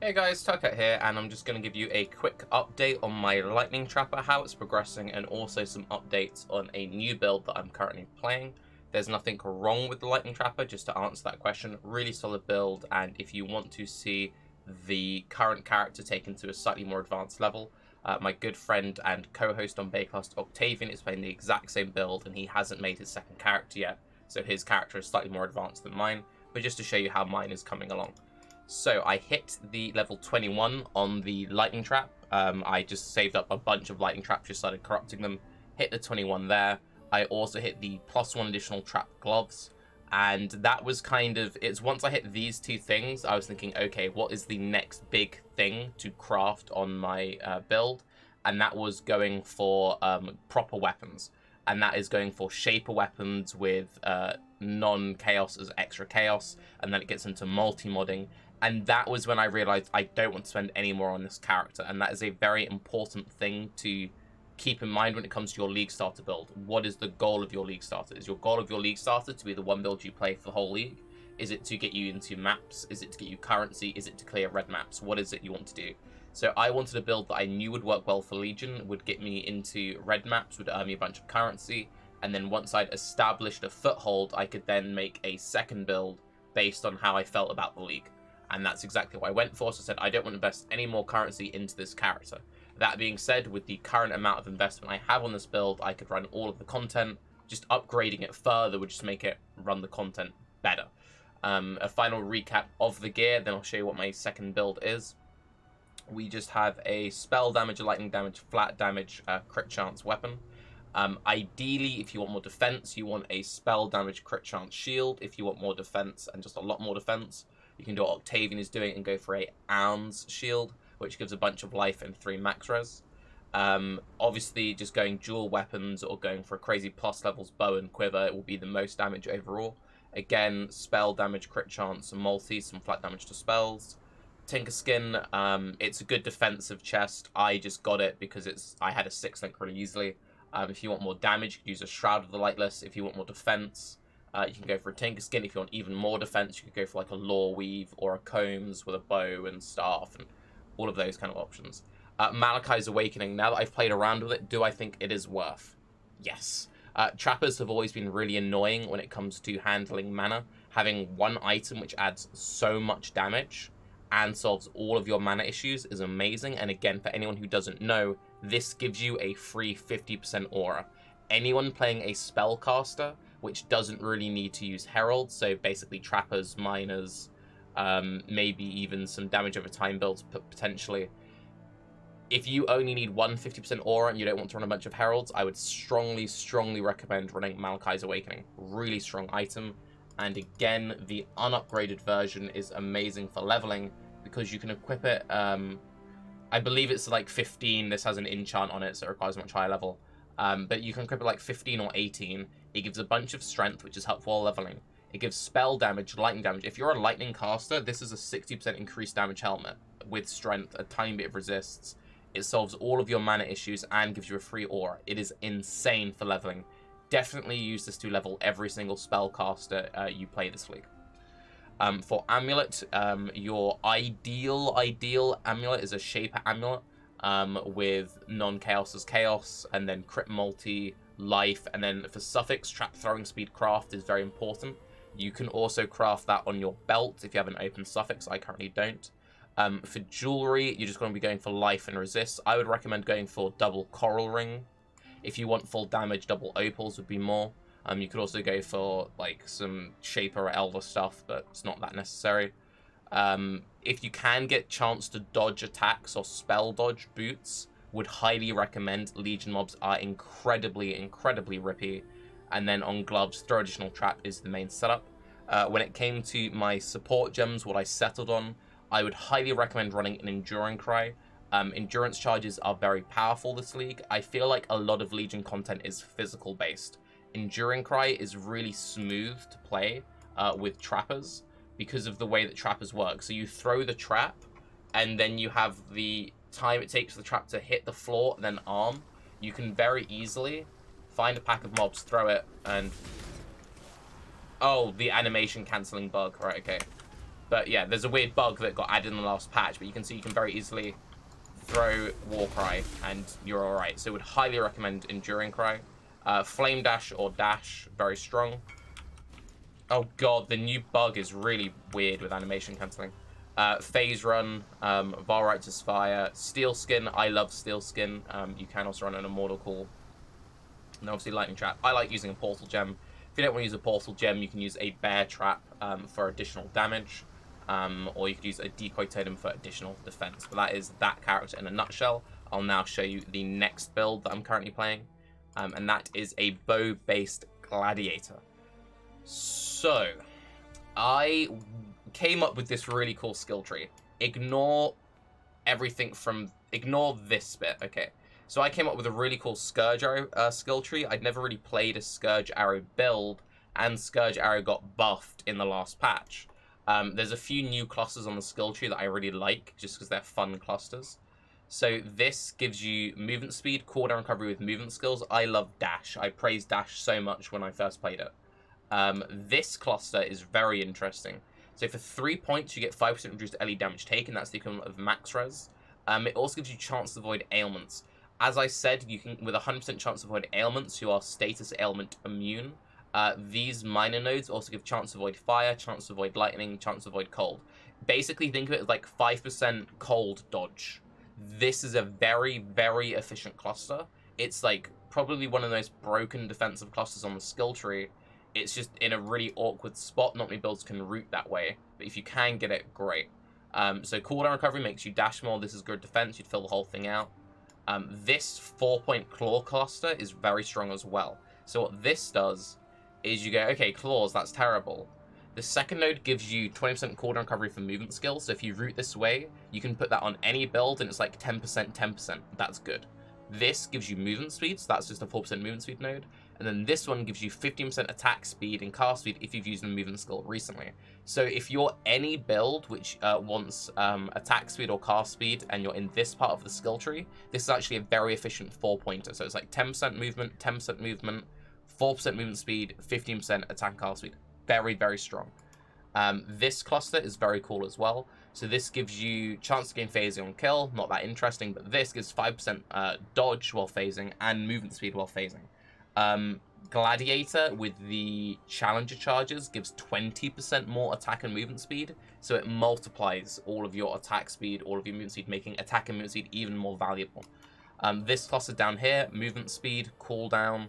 Hey guys, Tarke here, and I'm just going to give you a quick update on my Lightning Trapper, how it's progressing, and also some updates on a new build that I'm currently playing. There's nothing wrong with the Lightning Trapper, just to answer that question. Really solid build, and if you want to see the current character taken to a slightly more advanced level, my good friend and co-host on Baycast, Octavian, is playing the exact same build, and he hasn't made his second character yet, so his character is slightly more advanced than mine, but just to show you how mine is coming along. So I hit the level 21 on the lightning trap. I just saved up a bunch of lightning traps, just started corrupting them. Hit the 21 there. I also hit the +1 additional trap gloves. And that was kind of, it's once I hit these two things, I was thinking, okay, what is the next big thing to craft on my build? And that was going for proper weapons. And that is going for shaper weapons with non-chaos as extra chaos. And then it gets into multi-modding. And that was when I realized I don't want to spend any more on this character. And that is a very important thing to keep in mind when it comes to your League Starter build. What is the goal of your League Starter? Is your goal of your League Starter to be the one build you play for the whole league? Is it to get you into maps? Is it to get you currency? Is it to clear red maps? What is it you want to do? So I wanted a build that I knew would work well for Legion, would get me into red maps, would earn me a bunch of currency. And then once I'd established a foothold, I could then make a second build based on how I felt about the league. And that's exactly what I went for. So I said, I don't want to invest any more currency into this character. That being said, with the current amount of investment I have on this build, I could run all of the content. Just upgrading it further would just make it run the content better. A final recap of the gear, then I'll show you what my second build is. We just have a spell damage, lightning damage, flat damage, crit chance weapon. Ideally, if you want more defense, you want a spell damage, crit chance shield. If you want more defense and just a lot more defense, you can do what Octavian is doing and go for a Ounce shield, which gives a bunch of life and 3 max res. Obviously, just going dual weapons or going for a crazy plus levels bow and quiver, it will be the most damage overall. Again, spell damage, crit chance, multi, some flat damage to spells. Tinker Skin, it's a good defensive chest. I just got it because I had a 6-link really easily. If you want more damage, you could use a Shroud of the Lightless. If you want more defense, you can go for a Tinker Skin. If you want even more defense, you could go for like a Lore Weave or a Combs with a bow and staff and all of those kind of options. Malachi's Awakening, now that I've played around with it, do I think it is worth? Yes. Trappers have always been really annoying when it comes to handling mana. Having one item which adds so much damage and solves all of your mana issues is amazing. And again, for anyone who doesn't know, this gives you a free 50% aura. Anyone playing a spellcaster, which doesn't really need to use Herald, so basically trappers, miners, maybe even some damage over time builds potentially. If you only need one 50% aura and you don't want to run a bunch of Heralds, I would strongly, strongly recommend running Malachi's Awakening. Really strong item. And again, the unupgraded version is amazing for leveling because you can equip it. I believe it's like 15. This has an enchant on it, so it requires a much higher level. But you can equip it like 15 or 18. It gives a bunch of strength, which is helpful while leveling. It gives spell damage, lightning damage. If you're a lightning caster, this is a 60% increased damage helmet with strength, a tiny bit of resists. It solves all of your mana issues and gives you a free aura. It is insane for leveling. Definitely use this to level every single spellcaster you play this league. For Amulet, your ideal Amulet is a Shaper Amulet with non-chaos as chaos, and then crit multi, life, and then for suffix, trap throwing speed craft is very important. You can also craft that on your belt if you have an open suffix. I currently don't. For jewelry, you're just going to be going for life and resist. I would recommend going for double coral ring. If you want full damage, double opals would be more. You could also go for like some Shaper or Elder stuff, but it's not that necessary. If you can get chance to dodge attacks or spell dodge boots, would highly recommend. Legion mobs are incredibly, incredibly rippy. And then on gloves, throw additional trap is the main setup. When it came to my support gems, what I settled on, I would highly recommend running an Enduring Cry. Endurance charges are very powerful this league. I feel like a lot of Legion content is physical based. Enduring Cry is really smooth to play with trappers because of the way that trappers work. So you throw the trap and then you have the time it takes for the trap to hit the floor and then arm. You can very easily find a pack of mobs, throw it, and... Oh, the animation cancelling bug. Right, okay. But yeah, there's a weird bug that got added in the last patch, but you can see you can very easily throw Warcry and you're alright. So would highly recommend Enduring Cry. Flame Dash or Dash, very strong. Oh god, the new bug is really weird with animation cancelling. Phase Run, Valright's Fire, Steel Skin. I love Steel Skin. You can also run an Immortal Call. And obviously Lightning Trap. I like using a Portal Gem. If you don't want to use a Portal Gem, you can use a Bear Trap for additional damage. Or you could use a Decoy Totem for additional defense. But that is that character in a nutshell. I'll now show you the next build that I'm currently playing. And that is a bow-based Gladiator. So, I came up with this really cool skill tree. Ignore this bit, okay? So I came up with a really cool Scourge Arrow skill tree. I'd never really played a Scourge Arrow build, and Scourge Arrow got buffed in the last patch. There's a few new clusters on the skill tree that I really like, just because they're fun clusters. So this gives you movement speed, cooldown recovery with movement skills. I love Dash. I praised Dash so much when I first played it. This cluster is very interesting. So for 3 points, you get 5% reduced LE damage taken. That's the equivalent of max res. It also gives you chance to avoid ailments. As I said, you can, with 100% chance to avoid ailments, you are status ailment immune. These minor nodes also give chance to avoid fire, chance to avoid lightning, chance to avoid cold. Basically, think of it as like 5% cold dodge. This is a very, very efficient cluster. It's like probably one of the most broken defensive clusters on the skill tree. It's just in a really awkward spot. Not many builds can route that way, but if you can get it, great. So cooldown recovery makes you dash more. This is good defense. You'd fill the whole thing out. This 4-point claw cluster is very strong as well. So what this does is you go, okay, claws, that's terrible. The second node gives you 20% cooldown recovery for movement skills. So if you route this way, you can put that on any build, and it's like 10%, 10%. That's good. This gives you movement speed, so that's just a 4% movement speed node. And then this one gives you 15% attack speed and cast speed if you've used a movement skill recently. So if you're any build which wants attack speed or cast speed, and you're in this part of the skill tree, this is actually a very efficient 4-pointer. So it's like 10% movement, 10% movement, 4% movement speed, 15% attack and cast speed. Very, very strong. This cluster is very cool as well. So this gives you chance to gain phasing on kill, not that interesting, but this gives 5% dodge while phasing and movement speed while phasing. Gladiator with the Challenger charges gives 20% more attack and movement speed, so it multiplies all of your attack speed, all of your movement speed, making attack and movement speed even more valuable. This cluster down here, movement speed, cooldown,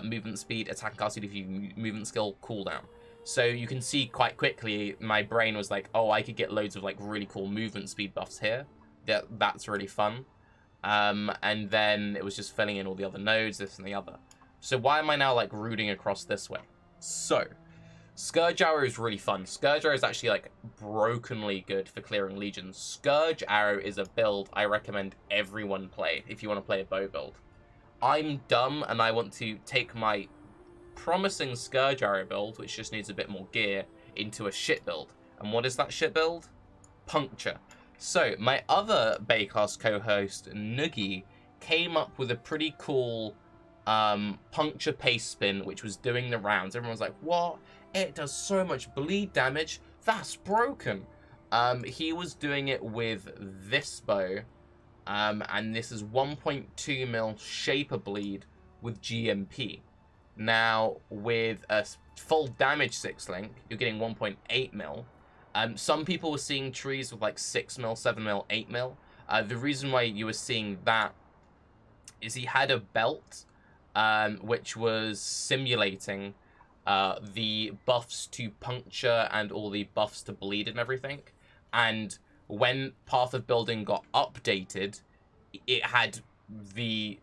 movement speed, attack and cast speed if you movement skill, cooldown. So you can see quite quickly, my brain was like, oh, I could get loads of like really cool movement speed buffs here. That's really fun. And then it was just filling in all the other nodes, this and the other. So why am I now like rooting across this way? So, Scourge Arrow is really fun. Scourge Arrow is actually like brokenly good for clearing legions. Scourge Arrow is a build I recommend everyone play if you want to play a bow build. I'm dumb and I want to take my promising Scourge Arrow build, which just needs a bit more gear, into a shit build. And what is that shit build? Puncture. So, my other Baycast co-host, Noogie, came up with a pretty cool Puncture Paste Spin, which was doing the rounds. Everyone was like, what? It does so much bleed damage? That's broken. He was doing it with this bow, and this is 1.2 mil Shaper Bleed with GMP. Now, with a full damage 6-link, you're getting 1.8 mil. Some people were seeing trees with like 6 mil, 7 mil, 8 mil. The reason why you were seeing that is he had a belt which was simulating the buffs to puncture and all the buffs to bleed and everything. And when Path of Building got updated, it had the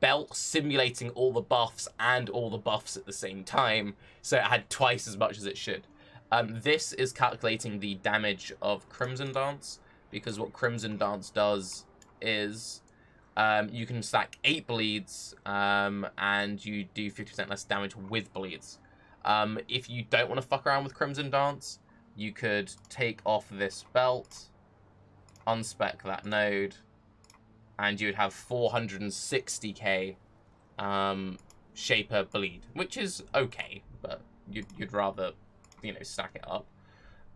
belt simulating all the buffs and all the buffs at the same time, so it had twice as much as it should. This is calculating the damage of Crimson Dance, because what Crimson Dance does is you can stack 8 bleeds and you do 50% less damage with bleeds. If you don't want to fuck around with Crimson Dance, you could take off this belt, unspec that node, and you would have 460k Shaper Bleed, which is okay, but you'd rather, you know, stack it up.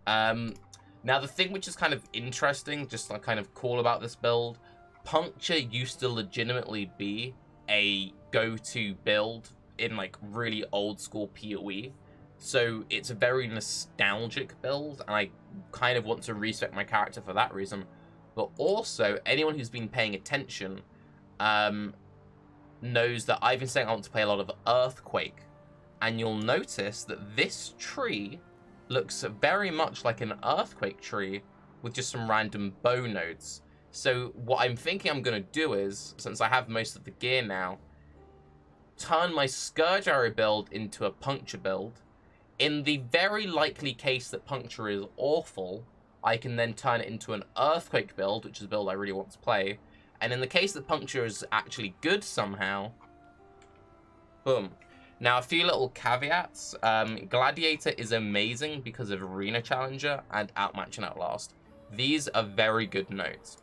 Now, the thing which is kind of interesting, just like kind of cool about this build, Puncture used to legitimately be a go-to build in like really old school PoE. So it's a very nostalgic build, and I kind of want to respect my character for that reason. But also, anyone who's been paying attention knows that I've been saying I want to play a lot of Earthquake. And you'll notice that this tree looks very much like an Earthquake tree with just some random bow nodes. So what I'm thinking I'm going to do is, since I have most of the gear now, turn my Scourge Arrow build into a Puncture build. In the very likely case that Puncture is awful, I can then turn it into an Earthquake build, which is a build I really want to play. And in the case that Puncture is actually good somehow, boom. Now, a few little caveats. Gladiator is amazing because of Arena Challenger and Outmatch and Outlast. These are very good nodes.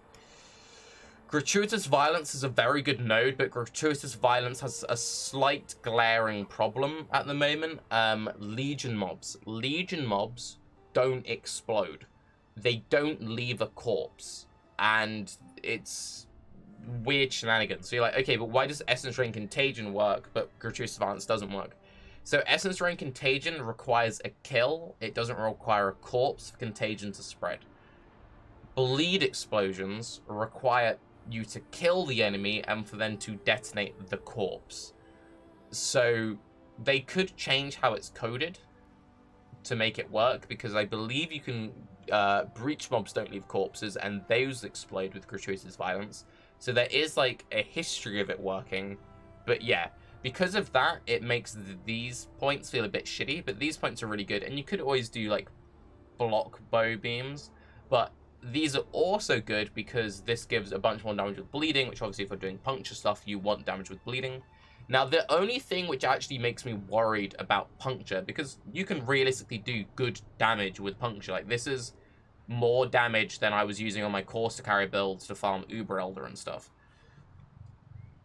Gratuitous Violence is a very good node, but Gratuitous Violence has a slight glaring problem at the moment. Legion mobs. Legion mobs don't explode. They don't leave a corpse. And it's weird shenanigans. So you're like, okay, but why does Essence Rain Contagion work, but Gratuitous Violence doesn't work? So Essence Rain Contagion requires a kill. It doesn't require a corpse for Contagion to spread. Bleed explosions require you to kill the enemy and for them to detonate the corpse. So they could change how it's coded to make it work, because I believe you can breach mobs don't leave corpses and those explode with Gratuitous Violence. So there is like a history of it working, but yeah, because of that, it makes these points feel a bit shitty, but these points are really good, and you could always do like block bow beams, but these are also good because this gives a bunch more damage with bleeding, which obviously if you're doing Puncture stuff, you want damage with bleeding. Now, the only thing which actually makes me worried about Puncture, because you can realistically do good damage with Puncture, like this is more damage than I was using on my course to carry builds to farm Uber Elder and stuff.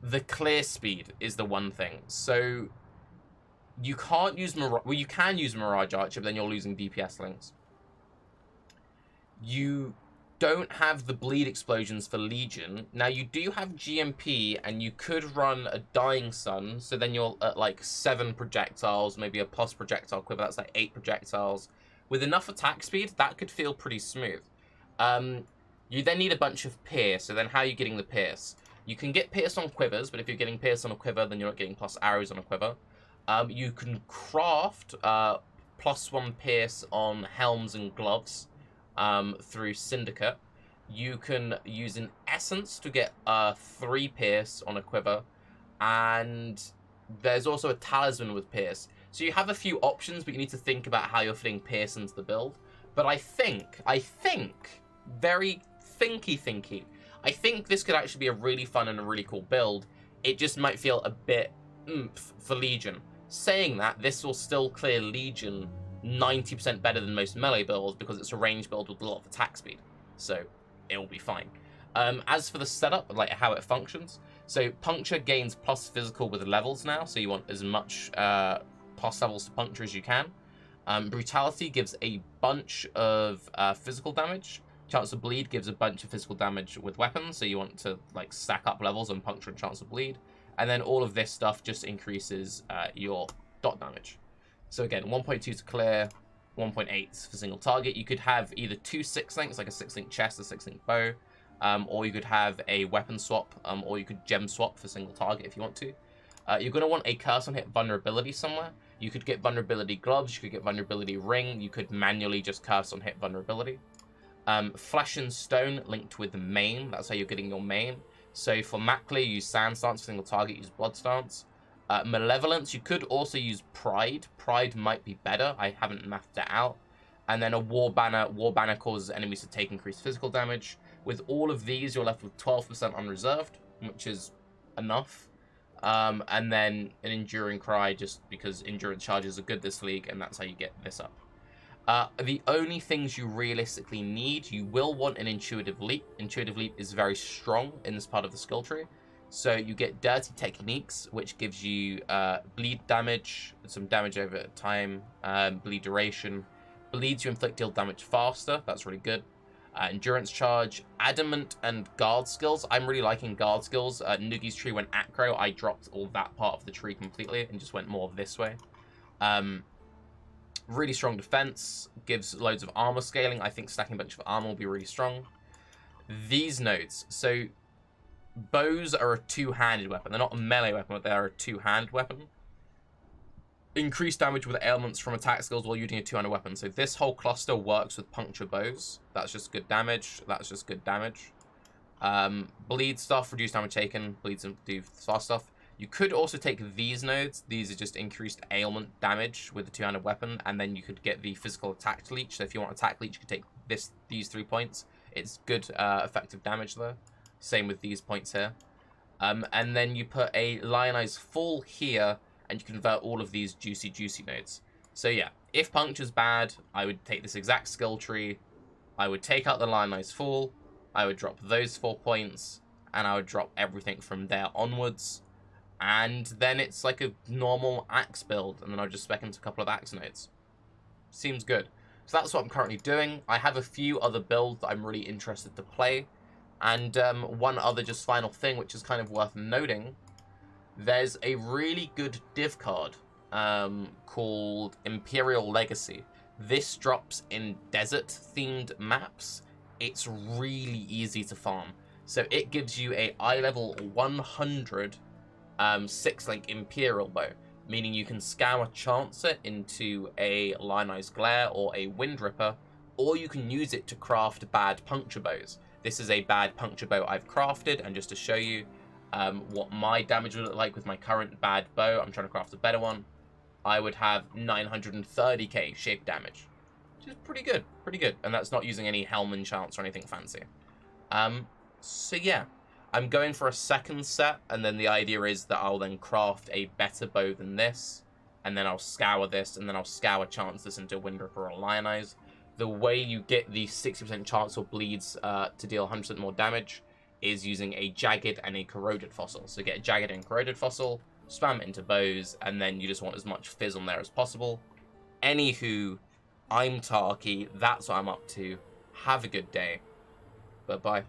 The clear speed is the one thing. So you can't use Mirage, well, you can use Mirage Archer, but then you're losing DPS links. You don't have the bleed explosions for Legion. Now you do have GMP, and you could run a Dying Sun, so then you're at like 7 projectiles, maybe a plus projectile quiver, that's like 8 projectiles. With enough attack speed, that could feel pretty smooth. You then need a bunch of Pierce, so then how are you getting the Pierce? You can get Pierce on quivers, but if you're getting Pierce on a quiver, then you're not getting plus arrows on a quiver. You can craft +1 Pierce on helms and gloves through Syndicate. You can use an Essence to get 3 Pierce on a quiver, and there's also a Talisman with Pierce. So you have a few options, but you need to think about how you're fitting Pierce into the build. But I think, very thinky, I think this could actually be a really fun and a really cool build. It just might feel a bit oomph for Legion. Saying that, this will still clear Legion 90% better than most melee builds because it's a range build with a lot of attack speed. So it will be fine. As for the setup, like how it functions, so Puncture gains plus physical with levels now, so you want as much plus levels to Puncture as you can. Brutality gives a bunch of physical damage. Chance of Bleed gives a bunch of physical damage with weapons, so you want to like stack up levels on Puncture and Chance of Bleed. And then all of this stuff just increases your dot damage. So again, 1.2 to clear, 1.8 for single target. You could have either 2 6-links, like a 6-link chest, a 6-link bow, or you could have a weapon swap, or you could gem swap for single target if you want to. You're going to want a curse on hit vulnerability somewhere. You could get vulnerability gloves, you could get vulnerability ring, you could manually just curse on hit vulnerability. Flesh and Stone linked with the main, that's how you're getting your main. So for Mackley, use Sand Stance, for single target, use Blood Stance. Malevolence, you could also use Pride. Pride might be better, I haven't mapped it out. And then a War Banner. War Banner causes enemies to take increased physical damage. With all of these, you're left with 12% unreserved, which is enough. And then an Enduring Cry, just because endurance charges are good this league, and that's how you get this up. The only things you realistically need, you will want an Intuitive Leap. Intuitive Leap is very strong in this part of the skill tree. So you get Dirty Techniques, which gives you bleed damage, some damage over time, bleed duration, Bleeds you inflict deal damage faster. That's really good. Endurance charge, adamant, and guard skills. I'm really liking guard skills. Nugi's tree went acro. I dropped all that part of the tree completely and just went more this way. Really strong defense. Gives loads of armor scaling. I think stacking a bunch of armor will be really strong. These nodes. So bows are a two-handed weapon. They're not a melee weapon, but they are a two-handed weapon. Increased damage with ailments from attack skills while using a two-handed weapon. So this whole cluster works with puncture bows. That's just good damage. That's just good damage. Bleed stuff, reduce damage taken. Bleeds and do fast stuff. You could also take these nodes. These are just increased ailment damage with the two-handed weapon, and then you could get the physical attack leech. So if you want attack leech, you could take these 3 points. It's good effective damage though. Same with these points here. And then you put a Lionized Fall here, and you convert all of these juicy nodes. So yeah, if Puncture's bad, I would take this exact skill tree. I would take out the Lionized Fall. I would drop those 4 points, and I would drop everything from there onwards. And then it's like a normal axe build, and then I'll just spec into a couple of axe nodes. Seems good. So that's what I'm currently doing. I have a few other builds that I'm really interested to play. And one other just final thing, which is kind of worth noting. There's a really good div card called Imperial Legacy. This drops in desert-themed maps. It's really easy to farm. So it gives you a eye level 100 6-link Imperial bow, meaning you can scour Chancer into a Lionized Glare or a Wind Ripper, or you can use it to craft bad puncture bows. This is a bad puncture bow I've crafted, and just to show you what my damage would look like with my current bad bow, I'm trying to craft a better one. I would have 930k shape damage, which is pretty good, and that's not using any helm enchants or anything fancy. So yeah, I'm going for a second set, and then the idea is that I'll then craft a better bow than this, and then I'll scour this, and then I'll scour chance this into a Wind Ripper or Lionize. The way you get the 60% chance or bleeds to deal 100% more damage is using a Jagged and a Corroded Fossil. So get a Jagged and Corroded Fossil, spam it into bows, and then you just want as much fizz on there as possible. Anywho, I'm Tarke, that's what I'm up to. Have a good day. Bye-bye.